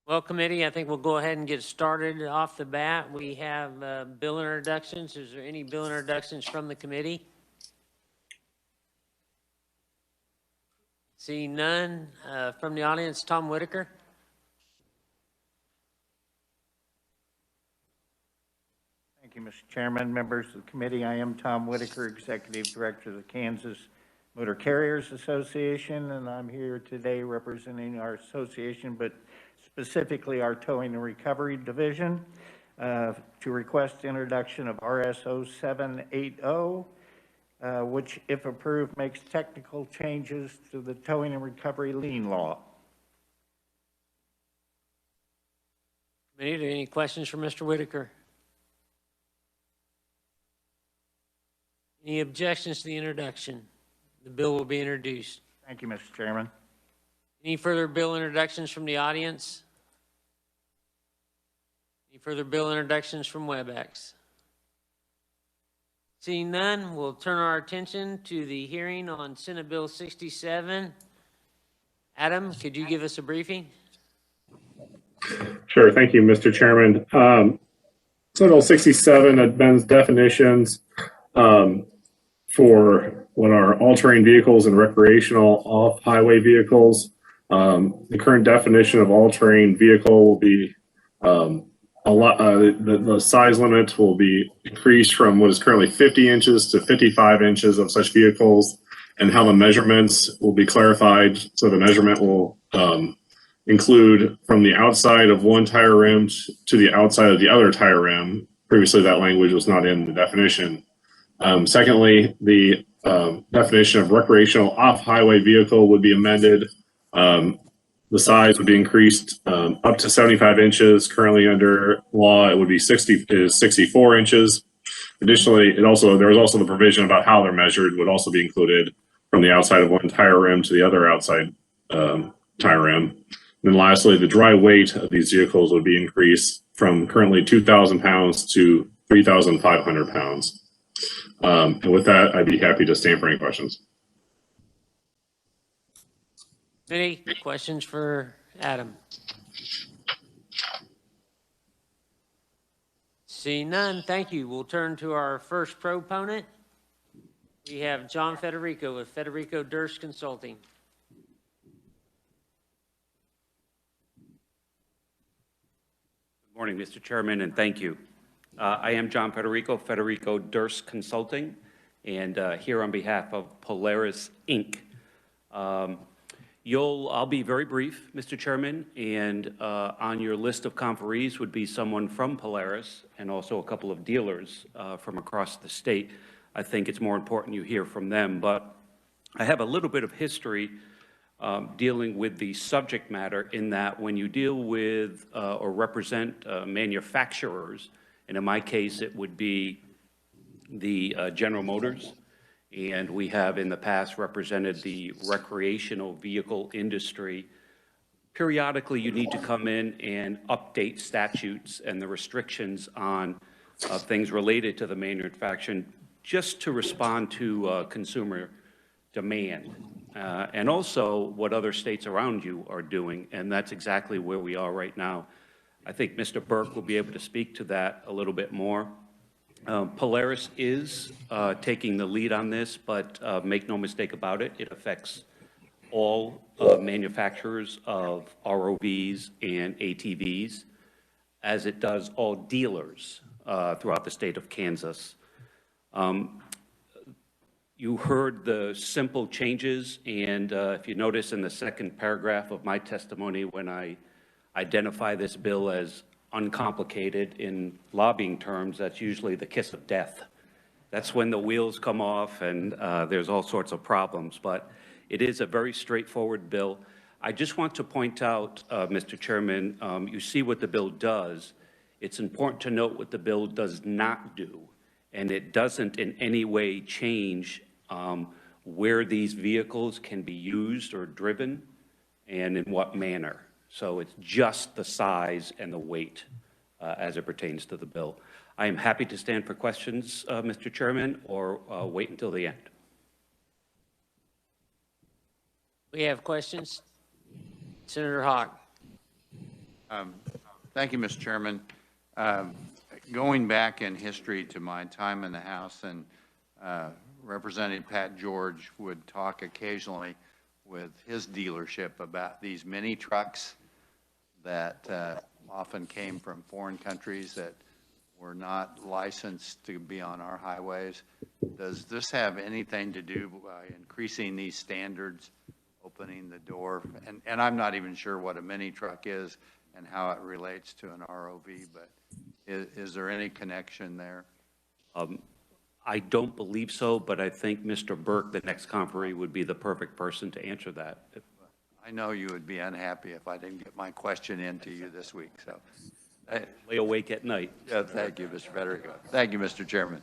Well, committee, I think we'll go ahead and get started off the bat. We have bill introductions. Is there any bill introductions from the committee? See none. From the audience, Tom Whitaker. Thank you, Mr. Chairman, members of the committee. I am Tom Whitaker, Executive Director of the Kansas Motor Carriers Association, and I'm here today representing our association, but specifically our Towing and Recovery Division, to request introduction of RSO 780, which, if approved, makes technical changes to the Towing and Recovery lien law. Committee, are there any questions for Mr. Whitaker? Any objections to the introduction? The bill will be introduced. Thank you, Mr. Chairman. Any further bill introductions from the audience? Any further bill introductions from WebEx? Seeing none, we'll turn our attention to the hearing on Senate Bill 67. Adam, could you give us a briefing? Sure. Thank you, Mr. Chairman. Senate Bill 67 amends definitions for what are all-terrain vehicles and recreational off-highway vehicles. The current definition of all-terrain vehicle will be the size limit will be increased from what is currently 50 inches to 55 inches of such vehicles, and how the measurements will be clarified. So the measurement will include from the outside of one tire rim to the outside of the other tire rim. Previously, that language was not in the definition. Secondly, the definition of recreational off-highway vehicle would be amended. The size would be increased up to 75 inches. Currently under law, it would be 64 inches. Additionally, there was also the provision about how they're measured would also be included from the outside of one tire rim to the other outside tire rim. And then lastly, the dry weight of these vehicles would be increased from currently 2,000 pounds to 3,500 pounds. And with that, I'd be happy to stand for any questions. Any questions for Adam? Seeing none, thank you. We'll turn to our first proponent. We have John Federico with Federico Durst Consulting. Good morning, Mr. Chairman, and thank you. I am John Federico, Federico Durst Consulting, and here on behalf of Polaris, Inc. I'll be very brief, Mr. Chairman, and on your list of conferees would be someone from Polaris and also a couple of dealers from across the state. I think it's more important you hear from them, but I have a little bit of history dealing with the subject matter, in that when you deal with or represent manufacturers, and in my case it would be the General Motors, and we have in the past represented the recreational vehicle industry. Periodically, you need to come in and update statutes and the restrictions on things related to the manufacturing, just to respond to consumer demand, and also what other states around you are doing, and that's exactly where we are right now. I think Mr. Burke will be able to speak to that a little bit more. Polaris is taking the lead on this, but make no mistake about it, it affects all manufacturers of ROVs and ATVs, as it does all dealers throughout the state of Kansas. You heard the simple changes, and if you notice in the second paragraph of my testimony, when I identify this bill as uncomplicated in lobbying terms, that's usually the kiss of death. That's when the wheels come off and there's all sorts of problems, but it is a very straightforward bill. I just want to point out, Mr. Chairman, you see what the bill does. It's important to note what the bill does not do, and it doesn't in any way change where these vehicles can be used or driven and in what manner. So it's just the size and the weight as it pertains to the bill. I am happy to stand for questions, Mr. Chairman, or wait until the end. We have questions. Senator Hawk. Thank you, Mr. Chairman. Going back in history to my time in the House, and Representative Pat George would talk occasionally with his dealership about these mini trucks that often came from foreign countries that were not licensed to be on our highways. Does this have anything to do by increasing these standards, opening the door? And I'm not even sure what a mini truck is and how it relates to an ROV, but is there any connection there? I don't believe so, but I think Mr. Burke, the next conferee, would be the perfect person to answer that. I know you would be unhappy if I didn't get my question into you this week, so. Lay awake at night. Yeah, thank you, Mr. Federico. Thank you, Mr. Chairman.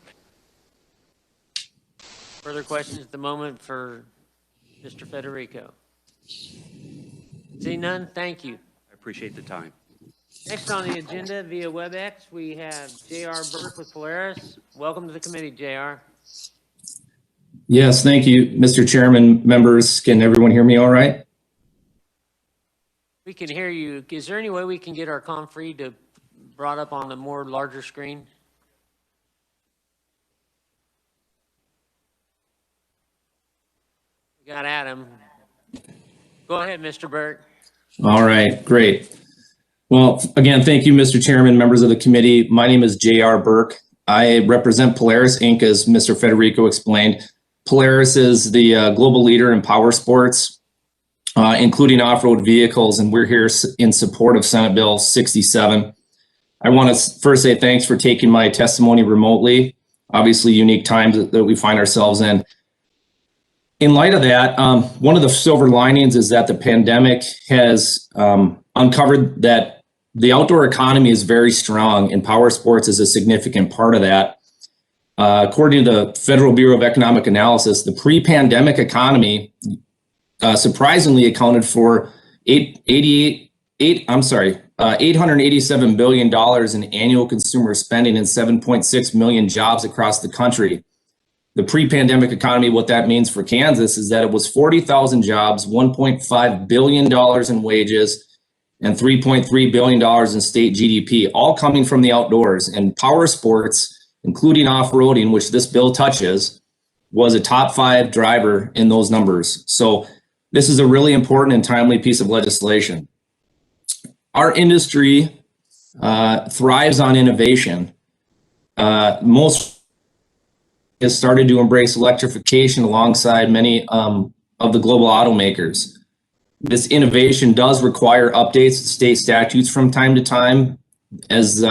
Further questions at the moment for Mr. Federico? See none, thank you. I appreciate the time. Next on the agenda via WebEx, we have J.R. Burke with Polaris. Welcome to the committee, J.R. Yes, thank you, Mr. Chairman, members. Can everyone hear me all right? We can hear you. Is there any way we can get our conferee to brought up on the more larger screen? We got Adam. Go ahead, Mr. Burke. All right, great. Well, again, thank you, Mr. Chairman, members of the committee. My name is J.R. Burke. I represent Polaris, Inc., as Mr. Federico explained. Polaris is the global leader in power sports, including off-road vehicles, and we're here in support of Senate Bill 67. I want to first say thanks for taking my testimony remotely. Obviously, unique times that we find ourselves in. In light of that, one of the silver linings is that the pandemic has uncovered that the outdoor economy is very strong, and power sports is a significant part of that. According to the Federal Bureau of Economic Analysis, the pre-pandemic economy surprisingly accounted for $887 billion in annual consumer spending and 7.6 million jobs across the country. The pre-pandemic economy, what that means for Kansas is that it was 40,000 jobs, $1.5 billion in wages, and $3.3 billion in state GDP, all coming from the outdoors. And power sports, including off-roading, which this bill touches, was a top 5 driver in those numbers. So this is a really important and timely piece of legislation. Our industry thrives on innovation. Most has started to embrace electrification alongside many of the global automakers. This innovation does require updates to state statutes from time to time. As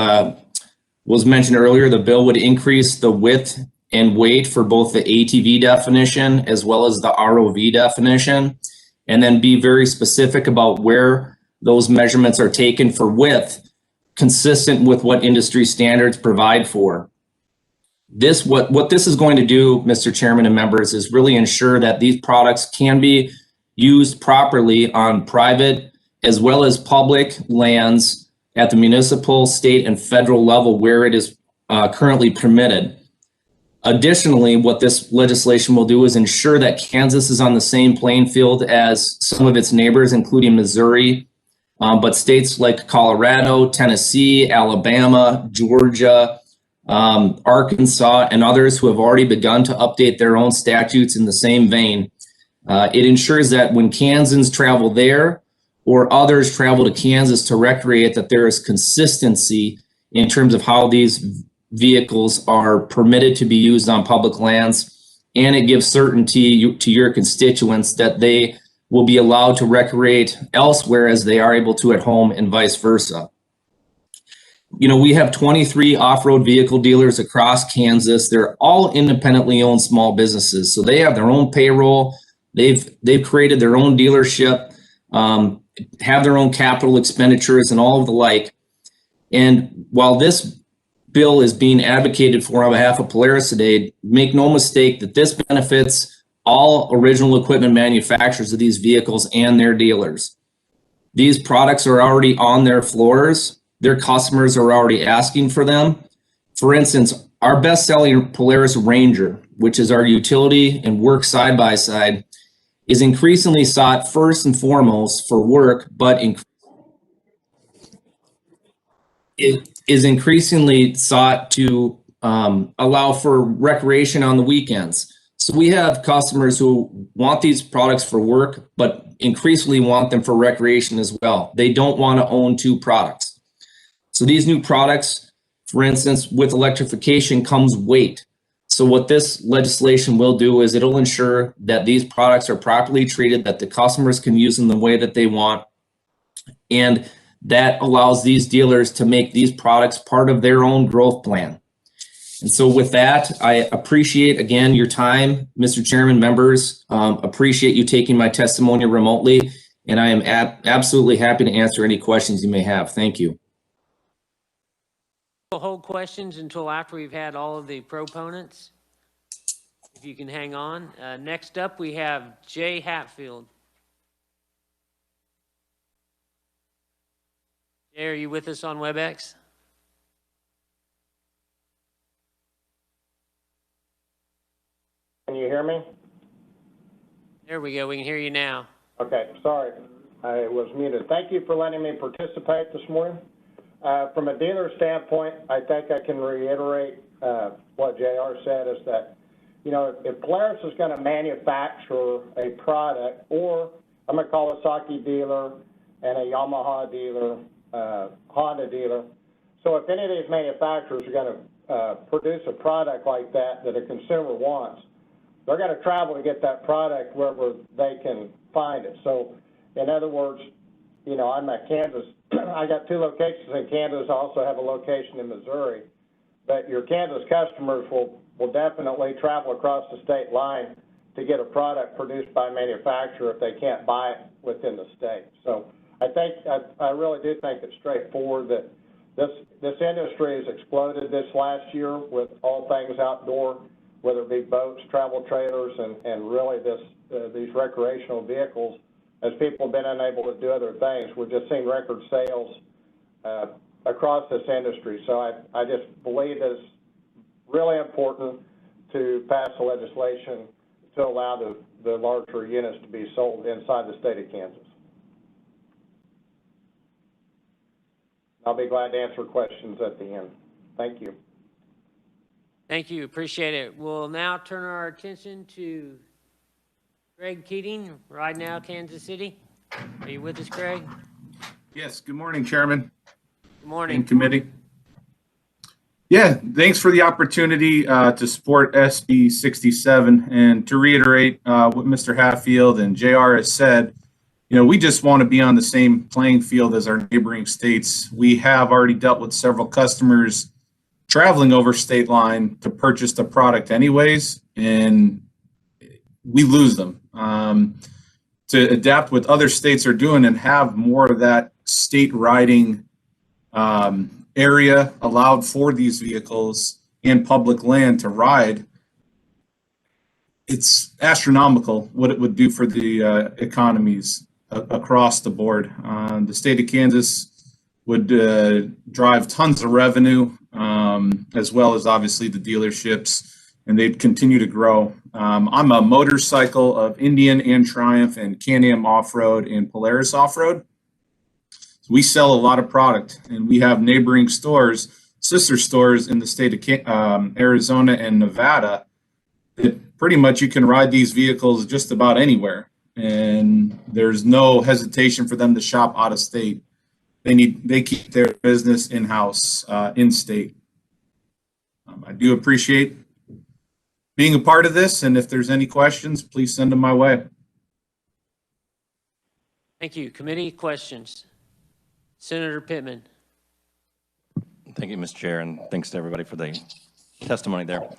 was mentioned earlier, the bill would increase the width and weight for both the ATV definition as well as the ROV definition, and then be very specific about where those measurements are taken for width, consistent with what industry standards provide for. What this is going to do, Mr. Chairman and members, is really ensure that these products can be used properly on private as well as public lands at the municipal, state, and federal level where it is currently permitted. Additionally, what this legislation will do is ensure that Kansas is on the same playing field as some of its neighbors, including Missouri, but states like Colorado, Tennessee, Alabama, Georgia, Arkansas, and others who have already begun to update their own statutes in the same vein. It ensures that when Kansans travel there or others travel to Kansas to recreate, that there is consistency in terms of how these vehicles are permitted to be used on public lands, and it gives certainty to your constituents that they will be allowed to recreate elsewhere as they are able to at home, and vice versa. You know, we have 23 off-road vehicle dealers across Kansas. They're all independently owned small businesses, so they have their own payroll. They've created their own dealership, have their own capital expenditures and all of the like. And while this bill is being advocated for on behalf of Polaris today, make no mistake that this benefits all original equipment manufacturers of these vehicles and their dealers. These products are already on their floors. Their customers are already asking for them. For instance, our best-selling Polaris Ranger, which is our utility and work side-by-side, is increasingly sought first and foremost for work, but is increasingly sought to allow for recreation on the weekends. So we have customers who want these products for work, but increasingly want them for recreation as well. They don't want to own two products. So these new products, for instance, with electrification comes weight. So what this legislation will do is it'll ensure that these products are properly treated, that the customers can use them the way that they want. And that allows these dealers to make these products part of their own growth plan. And so with that, I appreciate again your time, Mr. Chairman, members. Appreciate you taking my testimony remotely, and I am absolutely happy to answer any questions you may have. Thank you. We'll hold questions until after we've had all of the proponents. If you can hang on. Next up, we have Jay Hatfield. Jay, are you with us on WebEx? Can you hear me? There we go. We can hear you now. Okay, sorry, I was muted. Thank you for letting me participate this morning. From a dealer standpoint, I think I can reiterate what JR said, is that, you know, if Polaris is going to manufacture a product, or I'm going to call a Saki dealer and a Yamaha dealer, Honda dealer, so if any of these manufacturers are going to produce a product like that a consumer wants, they're going to travel to get that product wherever they can find it. So, in other words, you know, I'm at Kansas. I got 2 locations in Kansas. I also have a location in Missouri. But your Kansas customers will definitely travel across the state line to get a product produced by a manufacturer if they can't buy it within the state. So I really do think it's straightforward that this industry has exploded this last year with all things outdoor, whether it be boats, travel trailers, and really these recreational vehicles. As people have been unable to do other things, we're just seeing record sales across this industry. So I just believe it's really important to pass the legislation to allow the larger units to be sold inside the state of Kansas. I'll be glad to answer questions at the end. Thank you. Thank you. Appreciate it. We'll now turn our attention to Greg Keating, right now, Kansas City. Are you with us, Greg? Yes. Good morning, Chairman. Good morning. And committee. Yeah, thanks for the opportunity to support SB 67, and to reiterate what Mr. Hatfield and JR has said. You know, we just want to be on the same playing field as our neighboring states. We have already dealt with several customers traveling over state line to purchase the product anyways, and we lose them. To adapt what other states are doing and have more of that state riding area allowed for these vehicles and public land to ride, it's astronomical what it would do for the economies across the board. The state of Kansas would drive tons of revenue, as well as obviously the dealerships, and they'd continue to grow. I'm a motorcycle of Indian and Triumph and Can-Am off-road and Polaris off-road. We sell a lot of product, and we have neighboring stores, sister stores in the state of Arizona and Nevada, that pretty much you can ride these vehicles just about anywhere, and there's no hesitation for them to shop out of state. They keep their business in-house, in-state. I do appreciate being a part of this, and if there's any questions, please send them my way. Thank you. Committee questions. Senator Pittman. Thank you, Mr. Chair, and thanks to everybody for the testimony there.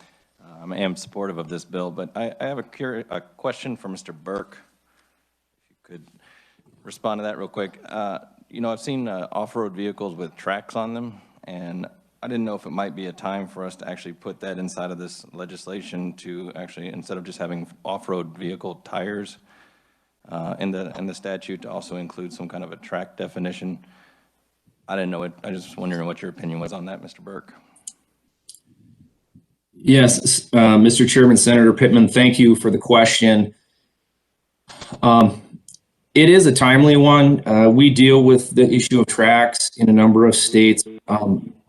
I am supportive of this bill, but I have a question for Mr. Burke. If you could respond to that real quick. You know, I've seen off-road vehicles with tracks on them, and I didn't know if it might be a time for us to actually put that inside of this legislation, to actually, instead of just having off-road vehicle tires in the statute, to also include some kind of a track definition. I didn't know it. I just was wondering what your opinion was on that, Mr. Burke. Yes, Mr. Chairman, Senator Pittman, thank you for the question. It is a timely one. We deal with the issue of tracks in a number of states.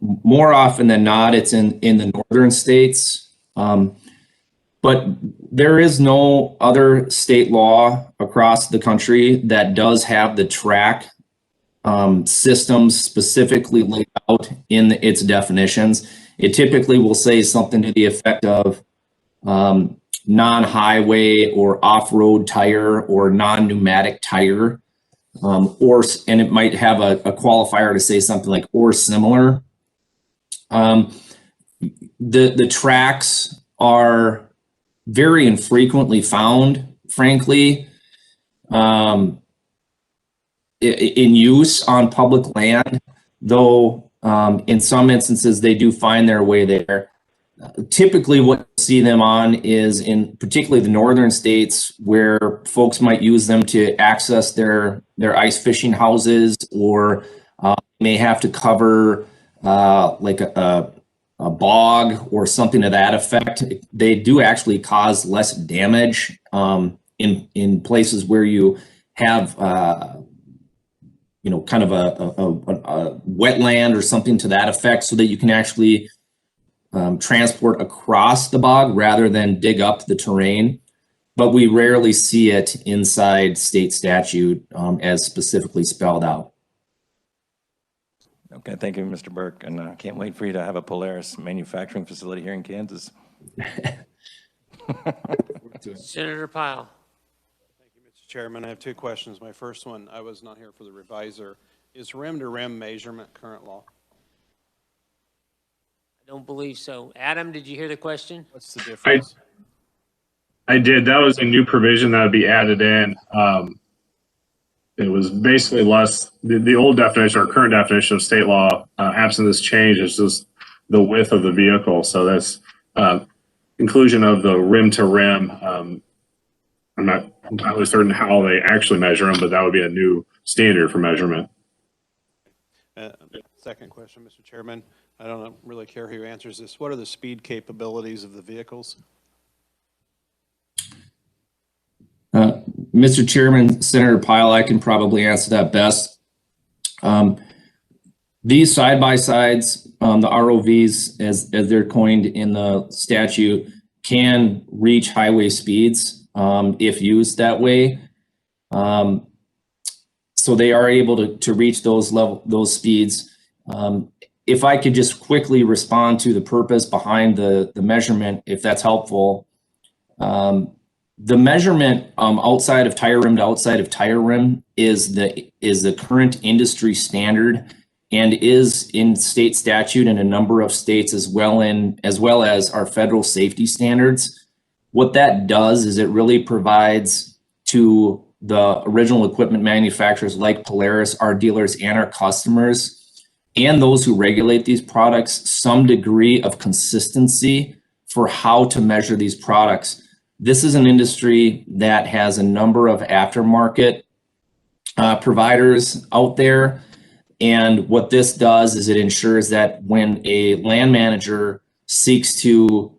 More often than not, it's in the northern states. But there is no other state law across the country that does have the track systems specifically laid out in its definitions. It typically will say something to the effect of non-highway or off-road tire or non-pneumatic tire, and it might have a qualifier to say something like or similar. The tracks are very infrequently found, frankly, in use on public land, though in some instances they do find their way there. Typically what you see them on is in particularly the northern states where folks might use them to access their ice fishing houses, or may have to cover like a bog or something to that effect. They do actually cause less damage in places where you have kind of a wetland or something to that effect, so that you can actually transport across the bog rather than dig up the terrain. But we rarely see it inside state statute as specifically spelled out. Okay, thank you, Mr. Burke, and I can't wait for you to have a Polaris manufacturing facility here in Kansas. Senator Pyle. Thank you, Mr. Chairman. I have two questions. My first one, I was not here for the revisor. Is rim-to-rim measurement current law? I don't believe so. Adam, did you hear the question? What's the difference? I did. That was a new provision that would be added in. It was basically less, the old definition or current definition of state law, absent this change, is just the width of the vehicle. So that's inclusion of the rim to rim. I'm not entirely certain how they actually measure them, but that would be a new standard for measurement. Second question, Mr. Chairman. I don't really care who answers this. What are the speed capabilities of the vehicles? Mr. Chairman, Senator Pyle, I can probably answer that best. These side-by-sides, the ROVs, as they're coined in the statute, can reach highway speeds if used that way. So they are able to reach those speeds. If I could just quickly respond to the purpose behind the measurement, if that's helpful. The measurement outside of tire rim to outside of tire rim is the current industry standard and is in state statute in a number of states as well as our federal safety standards. What that does is it really provides to the original equipment manufacturers like Polaris, our dealers, and our customers, and those who regulate these products, some degree of consistency for how to measure these products. This is an industry that has a number of aftermarket providers out there. And what this does is it ensures that when a land manager seeks to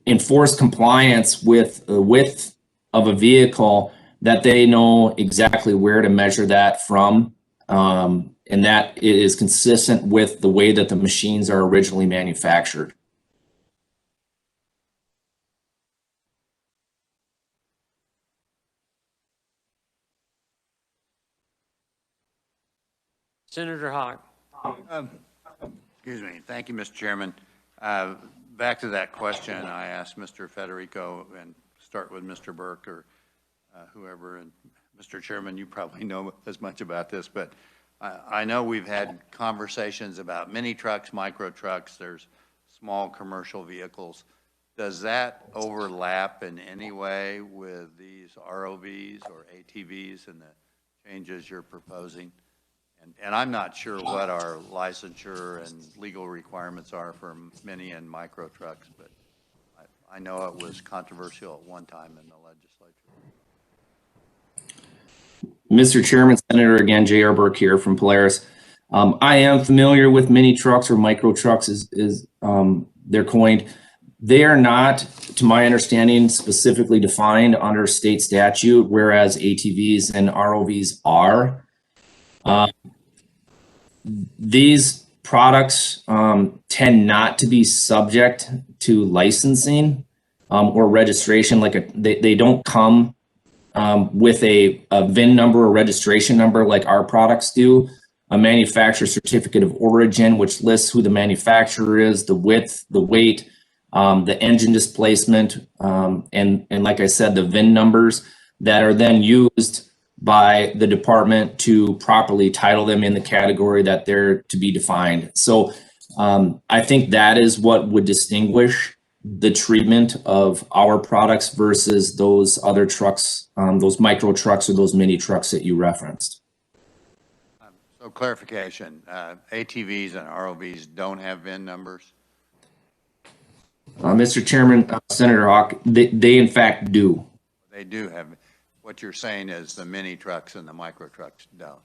enforce compliance with the width of a vehicle, that they know exactly where to measure that from, and that it is consistent with the way that the machines are originally manufactured. Senator Hawk. Excuse me. Thank you, Mr. Chairman. Back to that question I asked Mr. Federico, and start with Mr. Burke or whoever. And Mr. Chairman, you probably know as much about this, but I know we've had conversations about mini trucks, micro trucks, there's small commercial vehicles. Does that overlap in any way with these ROVs or ATVs and the changes you're proposing? And I'm not sure what our licensure and legal requirements are for mini and micro trucks, but I know it was controversial at one time in the legislature. Mr. Chairman, Senator, again, J.R. Burke here from Polaris. I am familiar with mini trucks or micro trucks as they're coined. They are not, to my understanding, specifically defined under state statute, whereas ATVs and ROVs are. These products tend not to be subject to licensing or registration. They don't come with a VIN number or registration number like our products do. A manufacturer certificate of origin, which lists who the manufacturer is, the width, the weight, the engine displacement, and like I said, the VIN numbers that are then used by the department to properly title them in the category that they're to be defined. So I think that is what would distinguish the treatment of our products versus those other trucks, those micro trucks or those mini trucks that you referenced. So clarification, ATVs and ROVs don't have VIN numbers? Mr. Chairman, Senator Hawk, they in fact do. They do have, what you're saying is the mini trucks and the micro trucks don't?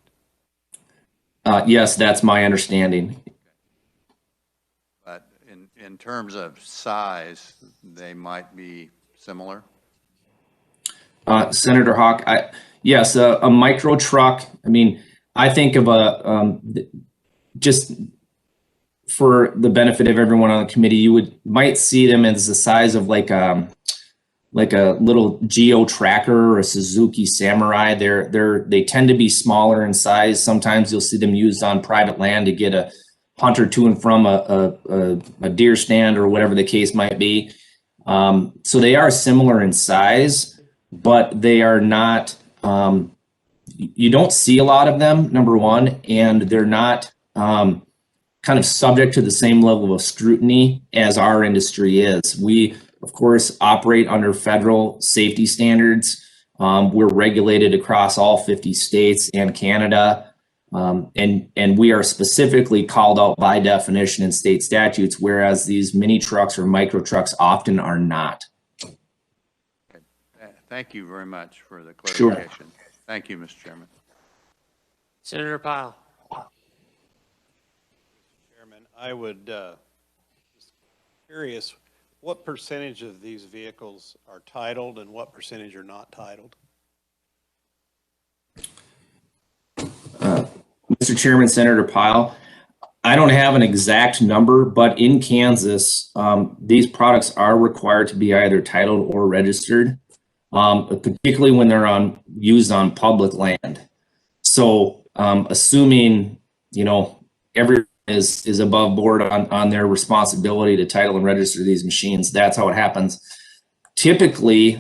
Yes, that's my understanding. But in terms of size, they might be similar? Senator Hawk, yes, a micro truck, I mean, I think of just for the benefit of everyone on the committee, you might see them as the size of like a little Geo Tracker or a Suzuki Samurai. They tend to be smaller in size. Sometimes you'll see them used on private land to get a hunter to and from a deer stand or whatever the case might be. So they are similar in size, but they are not, you don't see a lot of them, number one, and they're not kind of subject to the same level of scrutiny as our industry is. We, of course, operate under federal safety standards. We're regulated across all 50 states and Canada, and we are specifically called out by definition in state statutes, whereas these mini trucks or micro trucks often are not. Okay. Thank you very much for the clarification. Sure. Thank you, Mr. Chairman. Senator Pyle. Chairman, I would just curious, what percentage of these vehicles are titled and what percentage are not titled? Mr. Chairman, Senator Pyle, I don't have an exact number, but in Kansas, these products are required to be either titled or registered, particularly when they're used on public land. So assuming, everyone is above board on their responsibility to title and register these machines, that's how it happens. Typically,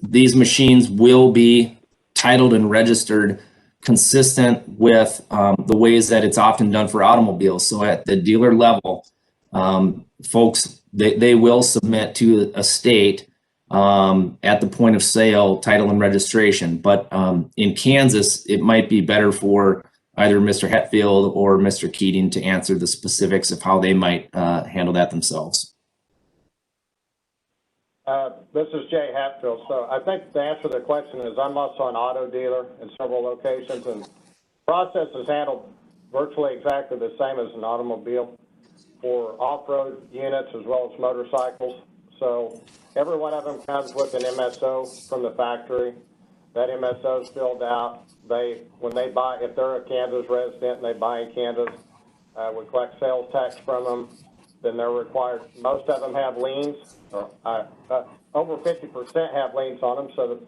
these machines will be titled and registered consistent with the ways that it's often done for automobiles. So at the dealer level, folks, they will submit to a state at the point of sale title and registration. But in Kansas, it might be better for either Mr. Hatfield or Mr. Keating to answer the specifics of how they might handle that themselves. This is Jay Hatfield. So I think the answer to the question is I'm also an auto dealer in several locations, and the process is handled virtually exactly the same as an automobile for off-road units as well as motorcycles. So every one of them comes with an MSO from the factory. That MSO is filled out. When they buy, if they're a Kansas resident and they buy in Kansas, we collect sales tax from them. Then they're required, most of them have liens, over 50% have liens on them. So,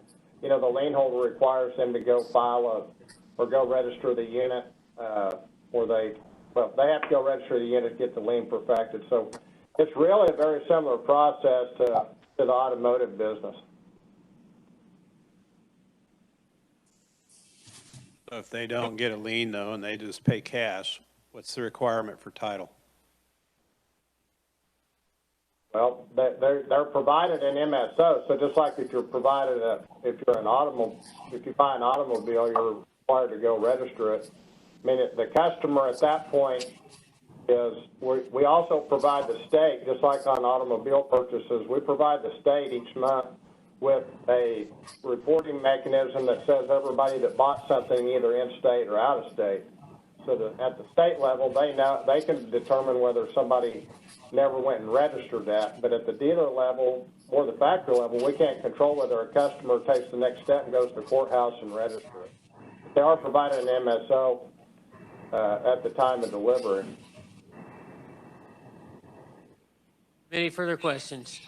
the lien holder requires them to go file or go register the unit, they have to go register the unit to get the lien perfected. So it's really a very similar process to the automotive business. So if they don't get a lien though, and they just pay cash, what's the requirement for title? Well, they're provided an MSO. So just like if you're provided if you buy an automobile, you're required to go register it. I mean, the customer at that point is, we also provide the state, just like on automobile purchases, we provide the state each month with a reporting mechanism that says everybody that bought something either in state or out of state. So that at the state level, they can determine whether somebody never went and registered that. But at the dealer level or the factory level, we can't control whether a customer takes the next step and goes to the courthouse and registers it. But they are providing an MSO at the time of delivery. Any further questions?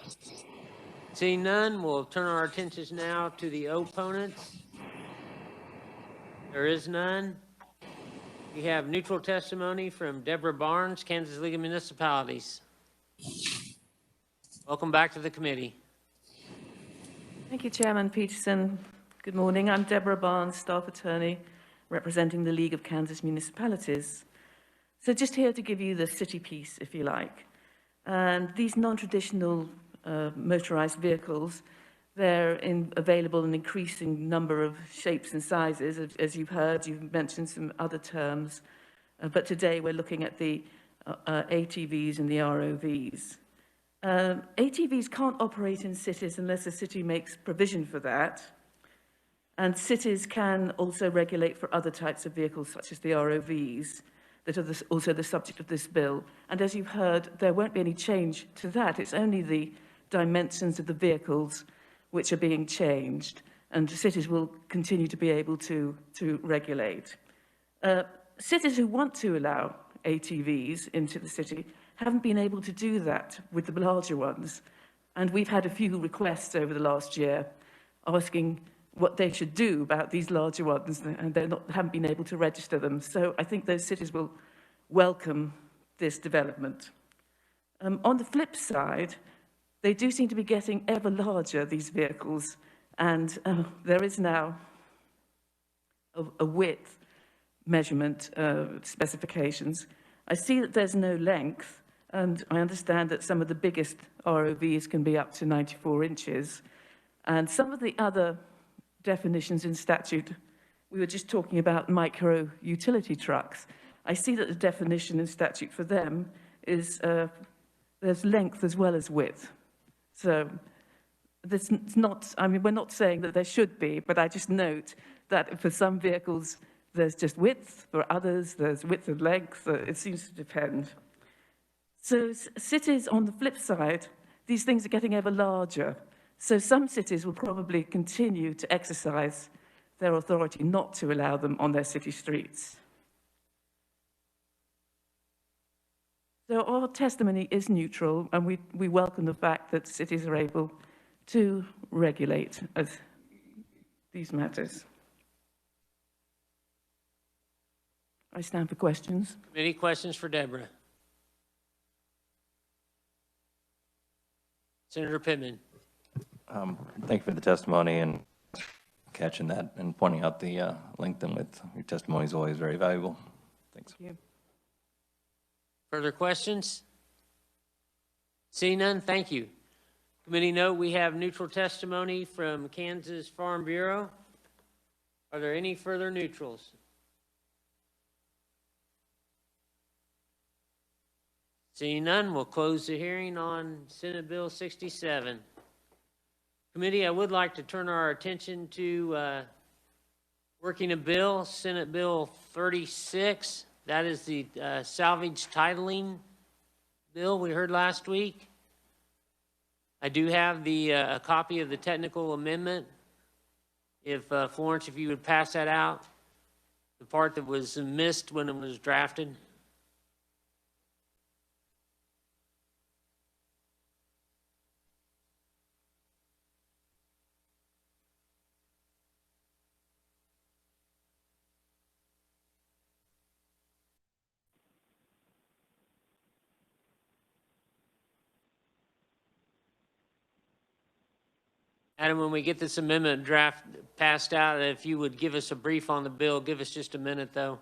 Seeing none, we'll turn our attentions now to the opponents. There is none. We have neutral testimony from Deborah Barnes, Kansas League of Municipalities. Welcome back to the committee. Thank you, Chairman Peterson. Good morning. I'm Deborah Barnes, staff attorney representing the League of Kansas Municipalities. So just here to give you the city piece, if you like. And these non-traditional motorized vehicles, they're available in increasing number of shapes and sizes. As you've heard, you've mentioned some other terms. But today we're looking at the ATVs and the ROVs. ATVs can't operate in cities unless a city makes provision for that. And cities can also regulate for other types of vehicles, such as the ROVs, that are also the subject of this bill. And as you've heard, there won't be any change to that. It's only the dimensions of the vehicles which are being changed, and cities will continue to be able to regulate. Cities who want to allow ATVs into the city haven't been able to do that with the larger ones. And we've had a few requests over the last year asking what they should do about these larger ones, and haven't been able to register them. So I think those cities will welcome this development. On the flip side, they do seem to be getting ever larger, these vehicles, and there is now a width measurement specifications. I see that there's no length, and I understand that some of the biggest ROVs can be up to 94 inches, and some of the other definitions in statute, we were just talking about micro utility trucks. I see that the definition in statute for them is there's length as well as width. So this is not, I mean, we're not saying that there should be, but I just note that for some vehicles, there's just width, for others, there's width and length. It seems to depend. So cities, on the flip side, these things are getting ever larger. So some cities will probably continue to exercise their authority not to allow them on their city streets. So our testimony is neutral, and we welcome the fact that cities are able to regulate these matters. I stand for questions. Any questions for Deborah? Senator Pittman. Thank you for the testimony and catching that and pointing out the length and width. Your testimony is always very valuable. Thanks. Thank you. Further questions? Seeing none, thank you. Committee note, we have neutral testimony from Kansas Farm Bureau. Are there any further neutrals? Seeing none, we'll close the hearing on Senate Bill 67. Committee, I would like to turn our attention to working a bill, Senate Bill 36. That is the salvage titling bill we heard last week. I do have a copy of the technical amendment. If Florence, if you would pass that out, the part that was missed when it was drafted. Adam, when we get this amendment draft passed out, if you would give us a brief on the bill, give us just a minute, though.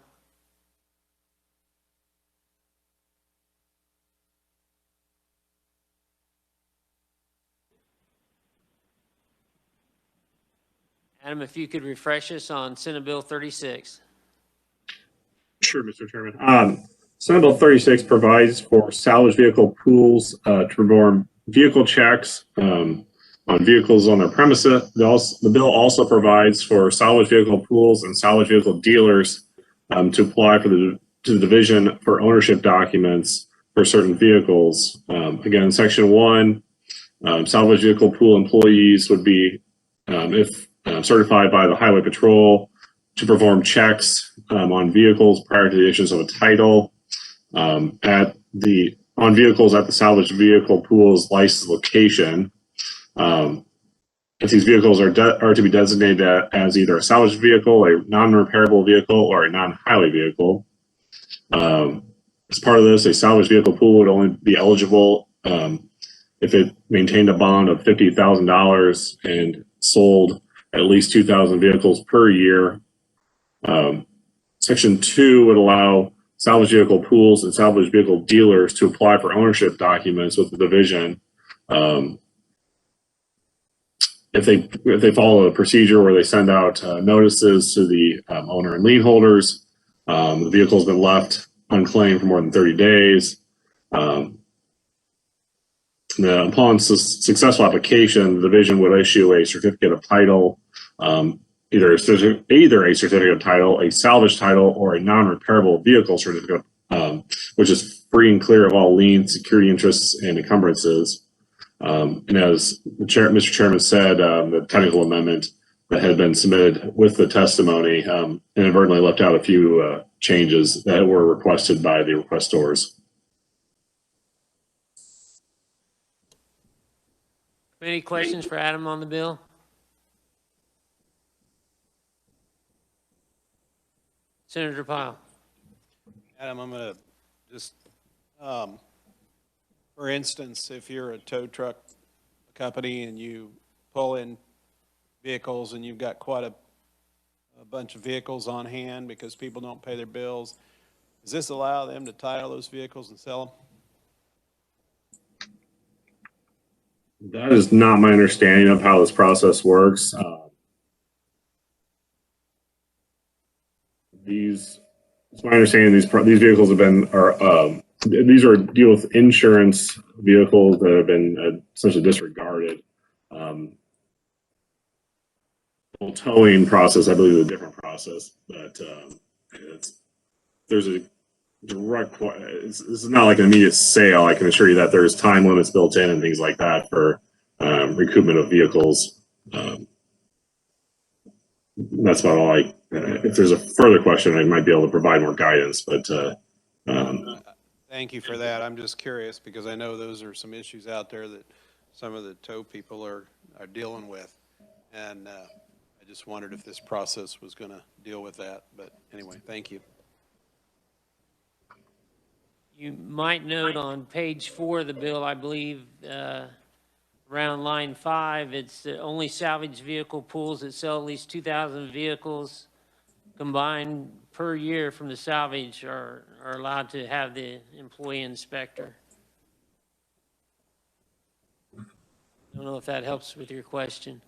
Adam, if you could refresh us on Senate Bill 36. Sure, Mr. Chairman. Senate Bill 36 provides for salvage vehicle pools to perform vehicle checks on vehicles on their premises. The bill also provides for salvage vehicle pools and salvage vehicle dealers to apply for the to the division for ownership documents for certain vehicles. Again, in section 1, salvage vehicle pool employees would be, if certified by the Highway Patrol, to perform checks on vehicles prior to the issuance of a title on vehicles at the salvage vehicle pool's licensed location. If these vehicles are to be designated as either a salvage vehicle, a non-repairable vehicle, or a non-highway vehicle. As part of this, a salvage vehicle pool would only be eligible if it maintained a bond of $50,000 and sold at least 2,000 vehicles per year. Section 2 would allow salvage vehicle pools and salvage vehicle dealers to apply for ownership documents with the division. If they follow a procedure where they send out notices to the owner and lien holders, the vehicle's been left unclaimed for more than 30 days. Upon successful application, the division would issue a certificate of title, either a certificate of title, a salvage title, or a non-repairable vehicle certificate, which is free and clear of all liens, security interests, and encumbrances. And as Mr. Chairman said, the technical amendment that had been submitted with the testimony inadvertently left out a few changes that were requested by the requestors. Any questions for Adam on the bill? Senator Pyle. Adam, I'm going to just, for instance, if you're a tow truck company and you pull in vehicles and you've got quite a bunch of vehicles on hand because people don't pay their bills, does this allow them to title those vehicles and sell them? That is not my understanding of how this process works. It's my understanding these vehicles have been these are deal with insurance vehicles that have been essentially disregarded. The towing process, I believe, is a different process, but there's a direct. This is not like an immediate sale. I can assure you that there's time limits built in and things like that for recoupment of vehicles. That's about all if there's a further question, I might be able to provide more guidance, but thank you for that. I'm just curious because I know those are some issues out there that some of the tow people are dealing with. And I just wondered if this process was going to deal with that. But anyway, thank you. You might note on page 4 of the bill, I believe, around line 5, it's only salvage vehicle pools that sell at least 2,000 vehicles combined per year from the salvage are allowed to have the employee inspector. I don't know if that helps with your question.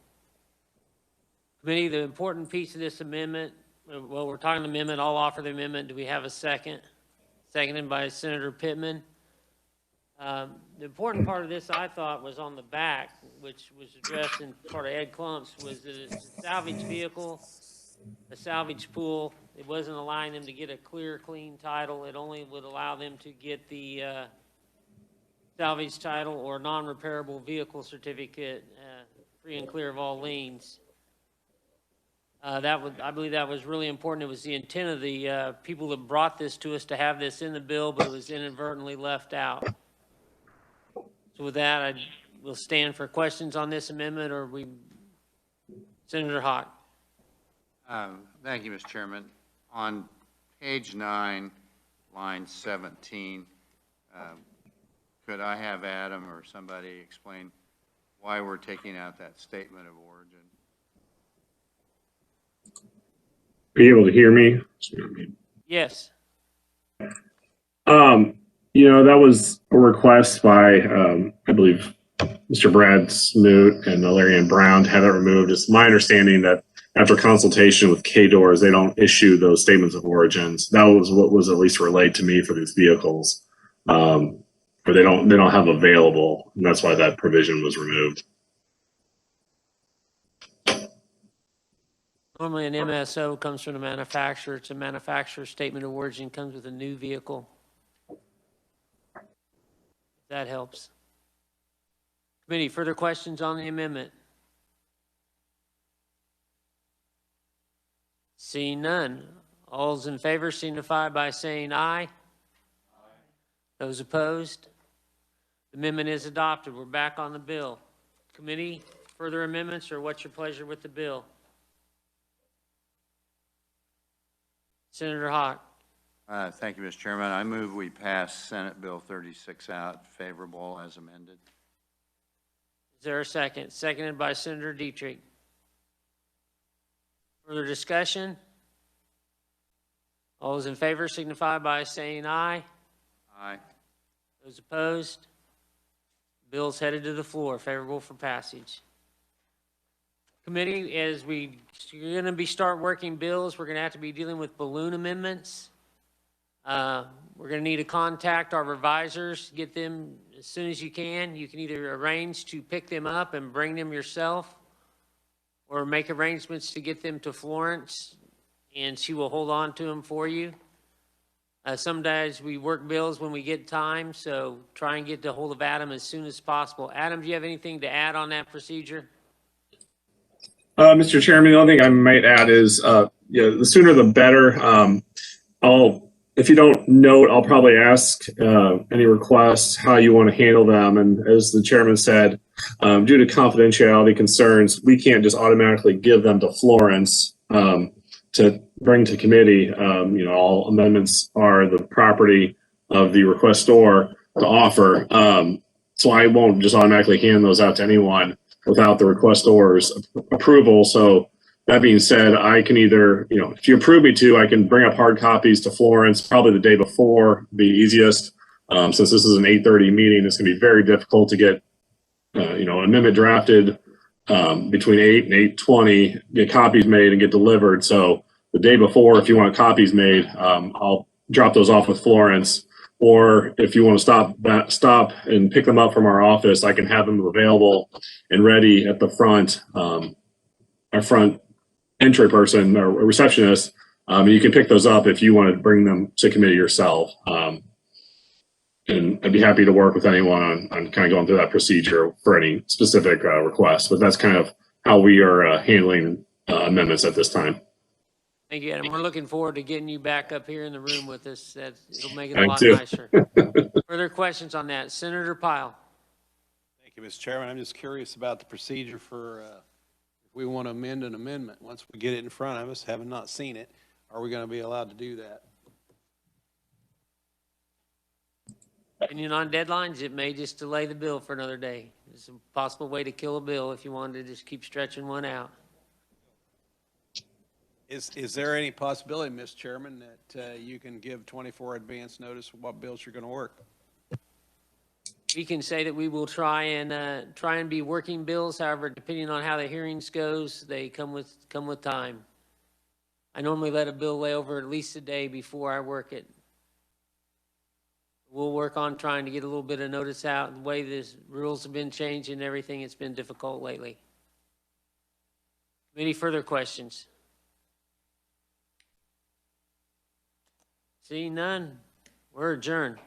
Committee, the important piece of this amendment, well, we're talking amendment, I'll offer the amendment. Do we have a second? Seconded by Senator Pittman. The important part of this, I thought, was on the back, which was addressed in part of Ed Clump's, was that it's a salvage vehicle, a salvage pool. It wasn't allowing them to get a clear, clean title. It only would allow them to get the salvage title or non-repairable vehicle certificate, free and clear of all liens. I believe that was really important. It was the intent of the people that brought this to us to have this in the bill, but it was inadvertently left out. So with that, I will stand for questions on this amendment, or Senator Hawk. Thank you, Mr. Chairman. On page 9, line 17, could I have Adam or somebody explain why we're taking out that statement of origin? are you able to hear me? Yes. That was a request by, I believe, Mr. Brad Smoot and Larry Ann Brown to have that removed. It's my understanding that after consultation with KDORs, they don't issue those statements of origins. That was what was at least relayed to me for these vehicles, or they don't have available, and that's why that provision was removed. Normally an MSO comes from the manufacturer. It's a manufacturer statement of origin, comes with a new vehicle. That helps. Committee, further questions on the amendment? Seeing none. All those in favor signify by saying aye. Those opposed? The amendment is adopted. We're back on the bill. Committee, further amendments, or what's your pleasure with the bill? Senator Hawk. Thank you, Mr. Chairman. I move we pass Senate Bill 36 out favorable as amended. Is there a second? Seconded by Senator Dietrich. Further discussion? All those in favor signify by saying aye. Aye. Those opposed? Bill's headed to the floor, favorable for passage. Committee, as we're going to start working bills, we're going to have to be dealing with balloon amendments. We're going to need to contact our revisors, get them as soon as you can. You can either arrange to pick them up and bring them yourself, or make arrangements to get them to Florence, and she will hold on to them for you. Sometimes we work bills when we get time, so try and get a hold of Adam as soon as possible. Adam, do you have anything to add on that procedure? Mr. Chairman, the only thing I might add is, the sooner the better. If you don't note, I'll probably ask any requests how you want to handle them. And as the chairman said, due to confidentiality concerns, we can't just automatically give them to Florence to bring to committee. All amendments are the property of the requestor to offer. So I won't just automatically hand those out to anyone without the requestor's approval. So that being said, I can either, if you approve me to, I can bring up hard copies to Florence probably the day before, the easiest. Since this is an 8:30 meeting, it's going to be very difficult to get, an amendment drafted between 8 and 8:20, get copies made and get delivered. So the day before, if you want copies made, I'll drop those off with Florence. Or if you want to stop and pick them up from our office, I can have them available and ready at the front, our front entry person or receptionist. You can pick those up if you want to bring them to committee yourself. And I'd be happy to work with anyone on kind of going through that procedure for any specific requests. But that's kind of how we are handling amendments at this time. Thank you, Adam. We're looking forward to getting you back up here in the room with us. It'll make it a Thank lot you. nicer. Further questions on that? Senator Pyle. Thank you, Mr. Chairman. I'm just curious about the procedure for if we want to amend an amendment. Once we get it in front of us, having not seen it, are we going to be allowed to do that? Opinion on deadlines, it may just delay the bill for another day. It's a possible way to kill a bill if you wanted to just keep stretching one out. Is there any possibility, Mr. Chairman, that you can give 24 advance notice of what bills you're going to work? We can say that we will try and be working bills. However, depending on how the hearings goes, they come with time. I normally let a bill lay over at least a day before I work it. We'll work on trying to get a little bit of notice out. The way the rules have been changed and everything, it's been difficult lately. Any further questions? Seeing none, we're adjourned.